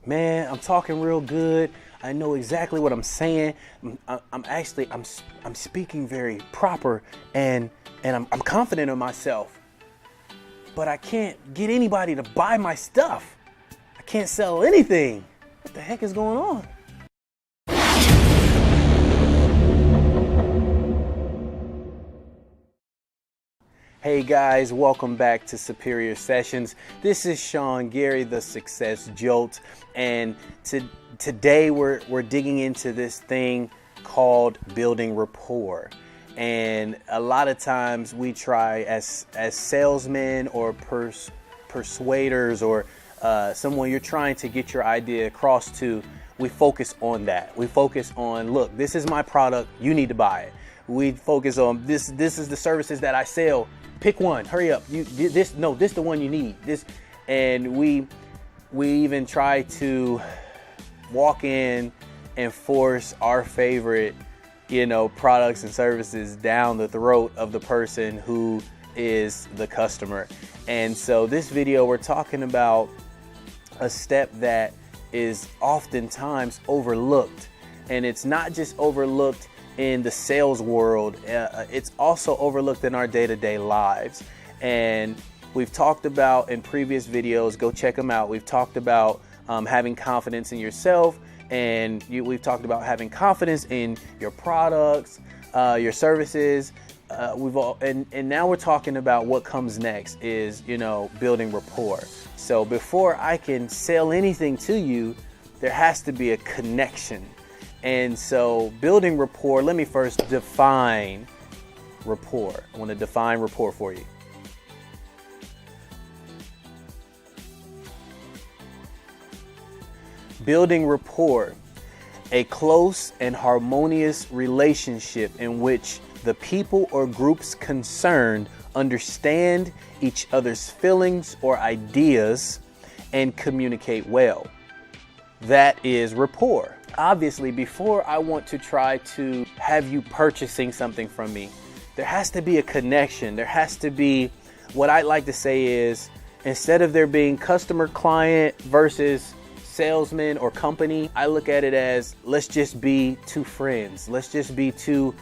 man, I'm talking real good. I know exactly what I'm saying. I'm speaking very proper and I'm confident in myself. But I can't get anybody to buy my stuff. I can't sell anything. What the heck is going on? Hey guys, welcome back to Superior Sessions. This is Sean Gary, the Success Jolt, and today we're digging into this thing called building rapport. And a lot of times we try as salesmen or persuaders or someone you're trying to get your idea across to, we focus on that. We focus on, look, this is my product, you need to buy it. We focus on this is the services that I sell. Pick one, hurry up. This the one you need. And we even try to walk in and force our favorite, products and services down the throat of the person who is the customer. And so this video, we're talking about a step that is oftentimes overlooked. And it's not just overlooked in the sales world, it's also overlooked in our day-to-day lives. And we've talked about in previous videos, go check them out. We've talked about having confidence in yourself, and we've talked about having confidence in your products, your services. And now we're talking about what comes next is, building rapport. So before I can sell anything to you, there has to be a connection. And so building rapport, let me first define rapport. I want to define rapport for you. Building rapport, a close and harmonious relationship in which the people or groups concerned understand each other's feelings or ideas and communicate well. That is rapport. Obviously, before I want to try to have you purchasing something from me, there has to be a connection. There has to be, what I like to say is, instead of there being customer client versus salesman or company, I look at it as, let's just be two friends. Let's just be two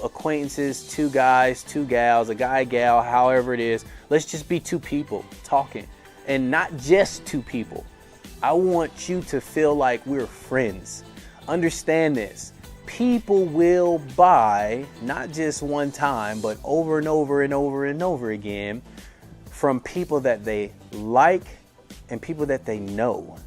acquaintances, two guys, two gals, a guy, gal, however it is. Let's just be two people talking, and not just two people. I want you to feel like we're friends. Understand this. People will buy, not just one time, but over and over and over and over again from people that they like and people that they know.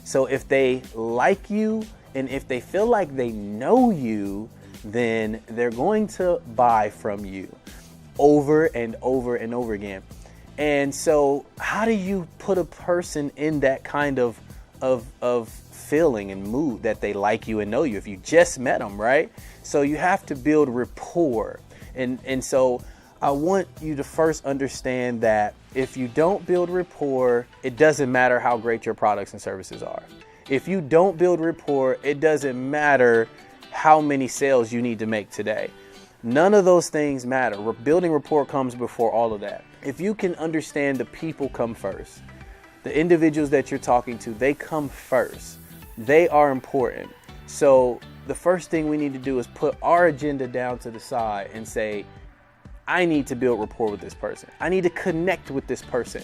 So if they like you and if they feel like they know you, then they're going to buy from you over and over and over again. And so how do you put a person in that kind of feeling and mood that they like you and know you if you just met them, right? So you have to build rapport. And so I want you to first understand that if you don't build rapport, it doesn't matter how great your products and services are. If you don't build rapport, it doesn't matter how many sales you need to make today. None of those things matter. Building rapport comes before all of that. If you can understand the people come first, the individuals that you're talking to, they come first. They are important. So the first thing we need to do is put our agenda down to the side and say, I need to build rapport with this person. I need to connect with this person.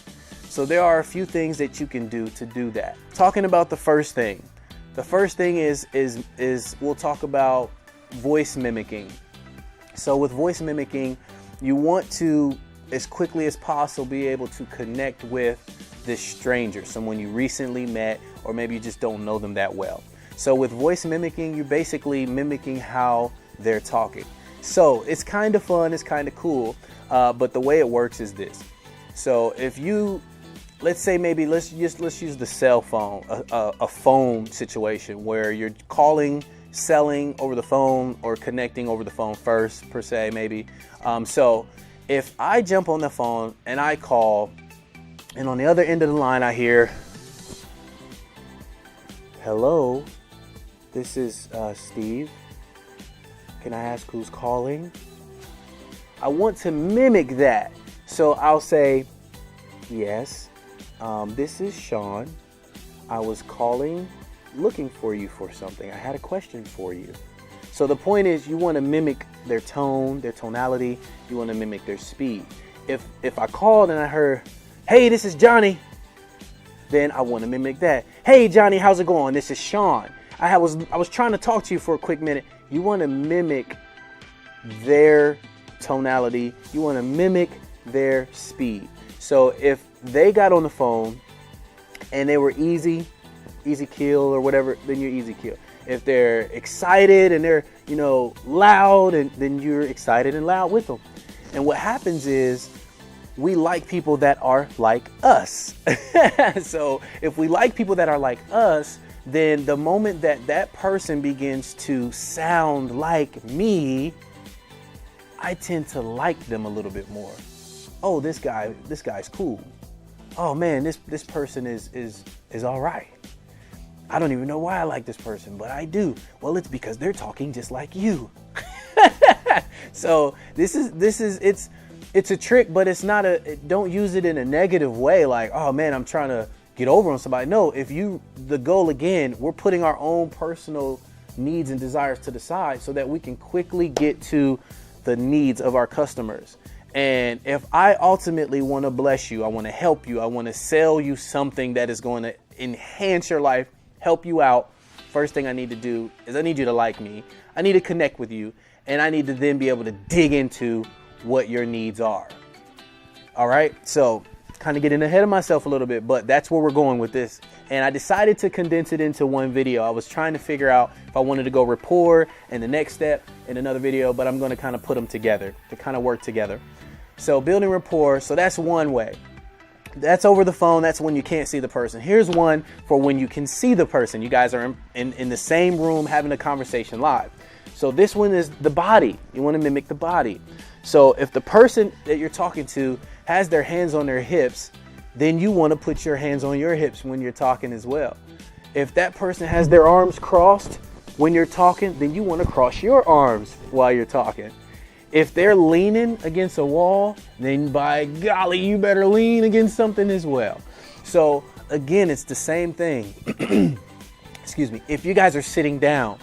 So there are a few things that you can do to do that. Talking about the first thing. The first thing is we'll talk about voice mimicking. So with voice mimicking, you want to, as quickly as possible, be able to connect with this stranger, someone you recently met, or maybe you just don't know them that well. So with voice mimicking, you're basically mimicking how they're talking. So it's kind of fun, it's kind of cool, but the way it works is this. So if you, let's say maybe let's use the cell phone, a phone situation where you're calling, selling over the phone or connecting over the phone first, per se, maybe. So if I jump on the phone and I call, and on the other end of the line I hear, hello, this is Steve. Can I ask who's calling? I want to mimic that. So I'll say, yes, this is Sean. I was calling looking for you for something. I had a question for you. So the point is, you want to mimic their tone, their tonality. You want to mimic their speed. If I called and I heard, hey, this is Johnny, then I want to mimic that. Hey, Johnny, how's it going? This is Sean. I was trying to talk to you for a quick minute. You want to mimic their tonality. You want to mimic their speed. So if they got on the phone and they were easy kill or whatever, then you're easy kill. If they're excited and they're, loud, and then you're excited and loud with them. And what happens is we like people that are like us. So if we like people that are like us, then the moment that person begins to sound like me, I tend to like them a little bit more. Oh, this guy's cool. Oh man, this person is all right. I don't even know why I like this person, but I do. Well, it's because they're talking just like you. So it's a trick, but it's not don't use it in a negative way. Like, oh man, I'm trying to get over on somebody. No, the goal again, we're putting our own personal needs and desires to the side so that we can quickly get to the needs of our customers. And if I ultimately want to bless you, I want to help you, I want to sell you something that is going to enhance your life, help you out, first thing I need to do is I need you to like me. I need to connect with you, and I need to then be able to dig into what your needs are. All right. So kind of getting ahead of myself a little bit, but that's where we're going with this. And I decided to condense it into one video. I was trying to figure out if I wanted to go rapport and the next step in another video, but I'm going to kind of put them together to kind of work together. So building rapport. So that's one way. That's over the phone. That's when you can't see the person. Here's one for when you can see the person. You guys are in the same room having a conversation live. So this one is the body. You want to mimic the body. So if the person that you're talking to has their hands on their hips, then you want to put your hands on your hips when you're talking as well. If that person has their arms crossed when you're talking, then you want to cross your arms while you're talking. If they're leaning against a wall, then by golly, you better lean against something as well. So again, it's the same thing. Excuse me. If you guys are sitting down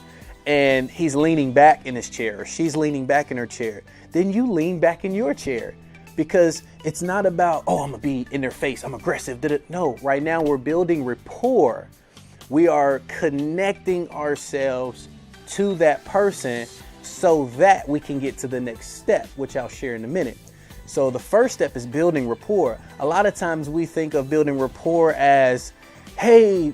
and he's leaning back in his chair or she's leaning back in her chair, then you lean back in your chair, because it's not about, oh, I'm gonna be in their face, I'm aggressive. No, right now we're building rapport. We are connecting ourselves to that person so that we can get to the next step, which I'll share in a minute. So the first step is building rapport. A lot of times we think of building rapport as, hey,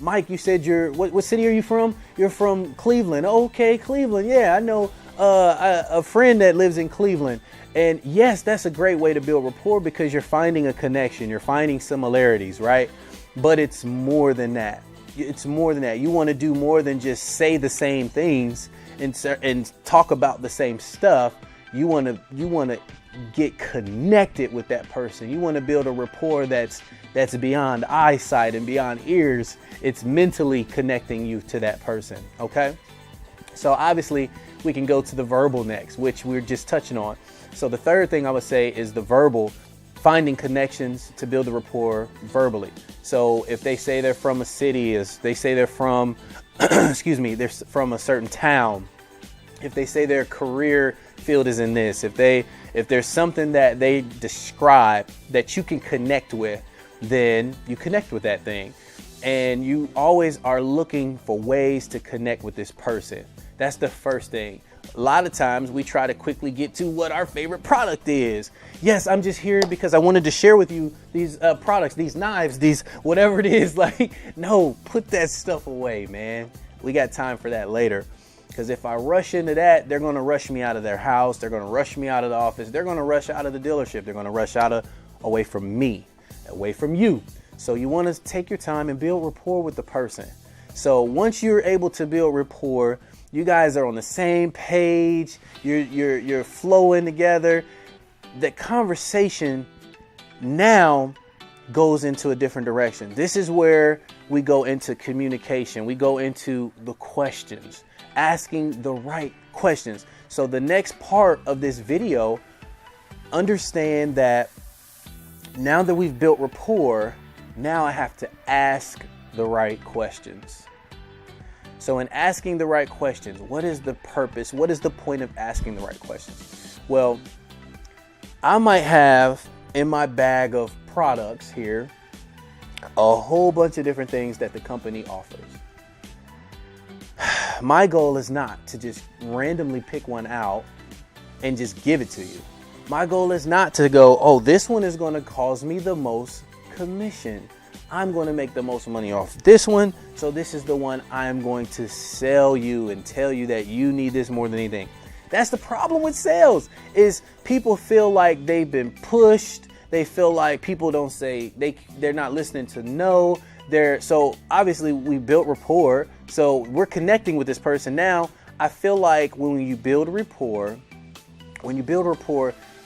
Mike, you said what city are you from? You're from Cleveland. Okay, Cleveland. Yeah, I know a friend that lives in Cleveland. And yes, that's a great way to build rapport because you're finding a connection. You're finding similarities, right? But it's more than that. It's more than that. You want to do more than just say the same things and talk about the same stuff. You want to get connected with that person. You want to build a rapport that's beyond eyesight and beyond ears. It's mentally connecting you to that person. Okay. So obviously we can go to the verbal next, which we're just touching on. So the third thing I would say is the verbal, finding connections to build a rapport verbally. So if they say they're from a city, they say they're from, they're from a certain town. If they say their career field is in this, if there's something that they describe that you can connect with, then you connect with that thing. And you always are looking for ways to connect with this person. That's the first thing. A lot of times we try to quickly get to what our favorite product is. Yes, I'm just here because I wanted to share with you these products, these knives, these whatever it is. Like, no, put that stuff away, man. We got time for that later. Because if I rush into that, they're going to rush me out of their house. They're going to rush me out of the office. They're going to rush out of the dealership. They're going to rush away from me, away from you. So you want to take your time and build rapport with the person. So once you're able to build rapport, you guys are on the same page. You're flowing together. The conversation now goes into a different direction. This is where we go into communication. We go into the questions, asking the right questions. So the next part of this video, understand that now that we've built rapport, now I have to ask the right questions. So in asking the right questions, what is the purpose? What is the point of asking the right questions? Well, I might have in my bag of products here a whole bunch of different things that the company offers. My goal is not to just randomly pick one out and just give it to you. My goal is not to go, oh, this one is going to cause me the most commission. I'm going to make the most money off this one, so this is the one I'm going to sell you and tell you that you need this more than anything. That's the problem with sales, is people feel like they've been pushed. They feel like people don't say, they're not listening to no. So obviously we built rapport, so we're connecting with this person. Now, I feel like when you build rapport,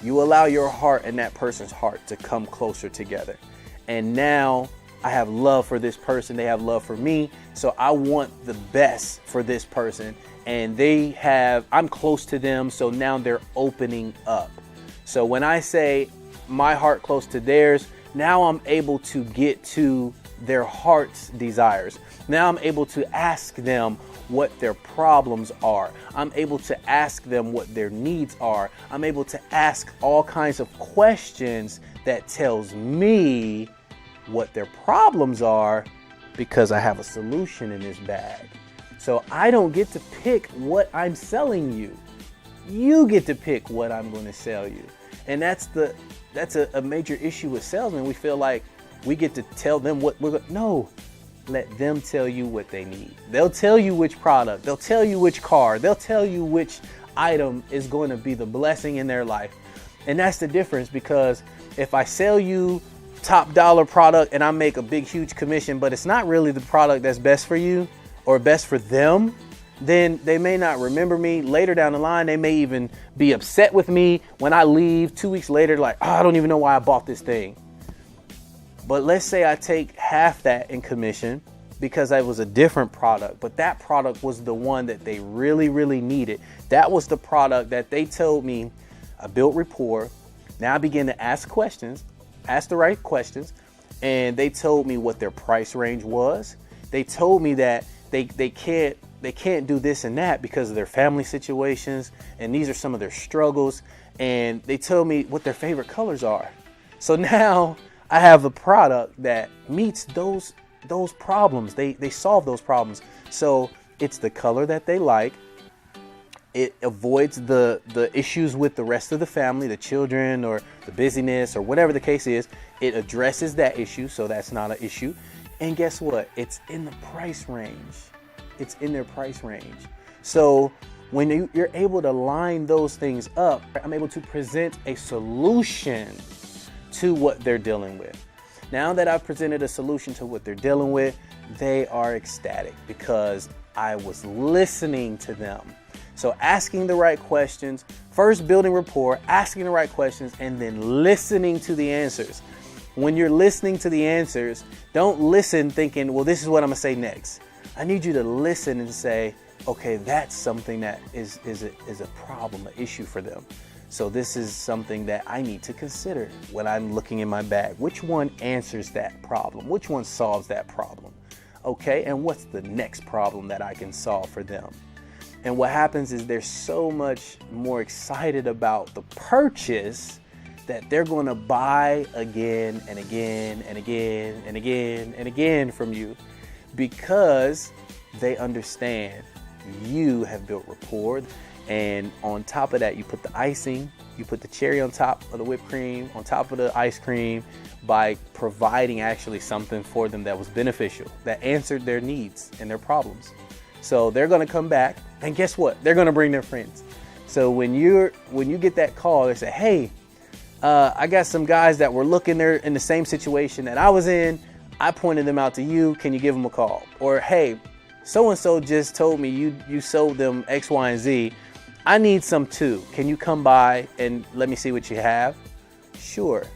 you allow your heart and that person's heart to come closer together. And now I have love for this person. They have love for me. So I want the best for this person. And I'm close to them. So now they're opening up. So when I say my heart close to theirs, now I'm able to get to their heart's desires. Now I'm able to ask them what their problems are. I'm able to ask them what their needs are. I'm able to ask all kinds of questions that tells me what their problems are, because I have a solution in this bag. So I don't get to pick what I'm selling you. You get to pick what I'm going to sell you. And that's a major issue with salesmen. We feel like we get to tell them what no, let them tell you what they need. They'll tell you which product, they'll tell you which car, they'll tell you which item is going to be the blessing in their life. And that's the difference, because if I sell you top dollar product and I make a big, huge commission, but it's not really the product that's best for you or best for them, then they may not remember me later down the line. They may even be upset with me when I leave 2 weeks later, like, oh, I don't even know why I bought this thing. But let's say I take half that in commission because it was a different product, but that product was the one that they really, really needed. That was the product that they told me. I built rapport. Now I begin to ask questions, ask the right questions, and they told me what their price range was. They told me that they can't do this and that because of their family situations, and these are some of their struggles, and they told me what their favorite colors are. So now I have a product that meets those problems. They solve those problems. So it's the color that they like. It avoids the issues with the rest of the family, the children or the busyness or whatever the case is. It addresses that issue, so that's not an issue. And guess what? It's in the price range. It's in their price range. So when you're able to line those things up, I'm able to present a solution to what they're dealing with. Now that I've presented a solution to what they're dealing with, they are ecstatic because I was listening to them. So asking the right questions, first building rapport, asking the right questions, and then listening to the answers. When you're listening to the answers, don't listen thinking, well, this is what I'm gonna say next. I need you to listen and say, okay, that's something that is a problem, an issue for them. So this is something that I need to consider when I'm looking in my bag. Which one answers that problem? Which one solves that problem? Okay, and what's the next problem that I can solve for them? And what happens is they're so much more excited about the purchase that they're going to buy again and again and again and again and again from you, because they understand you have built rapport. And on top of that, you put the icing, you put the cherry on top of the whipped cream, on top of the ice cream, by providing actually something for them that was beneficial, that answered their needs and their problems. So they're going to come back, and guess what? They're going to bring their friends. So when you get that call, they say, hey, I got some guys that were looking there in the same situation that I was in. I pointed them out to you. Can you give them a call? Or, hey, so-and-so just told me you sold them X, Y, and Z. I need some too. Can you come by and let me see what you have? Sure.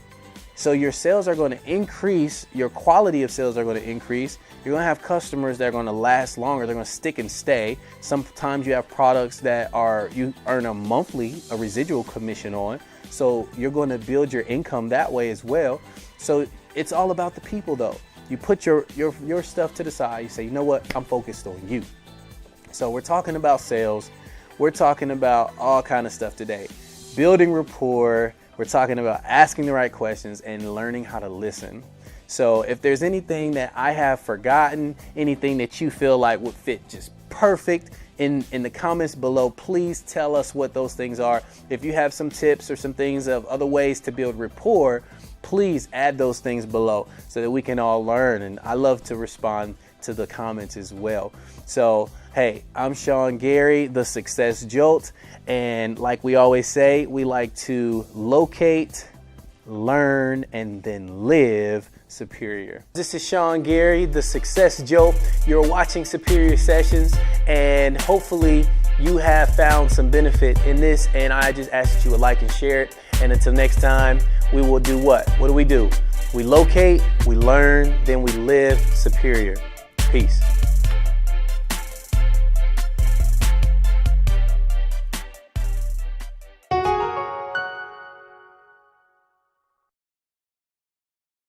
So your sales are going to increase. Your quality of sales are going to increase. You're going to have customers that are going to last longer. They're going to stick and stay. Sometimes you have products that you earn a residual commission on. So you're going to build your income that way as well. So it's all about the people though. you put your stuff to the side. You say, you know what? I'm focused on you. So we're talking about sales. We're talking about all kind of stuff today. Building rapport. We're talking about asking the right questions and learning how to listen. So if there's anything that I have forgotten, anything that you feel like would fit just perfect in the comments below, please tell us what those things are. If you have some tips or some things of other ways to build rapport, please add those things below so that we can all learn. And I love to respond to the comments as well. So, hey, I'm Sean Gary, the Success Jolt. And like we always say, we like to locate, learn, and then live superior. This is Sean Gary, the Success Jolt. You're watching Superior Sessions, and hopefully you have found some benefit in this, and I just ask that you would like and share it. And until next time, we will do what? What do? We locate, we learn, then we live superior. Peace.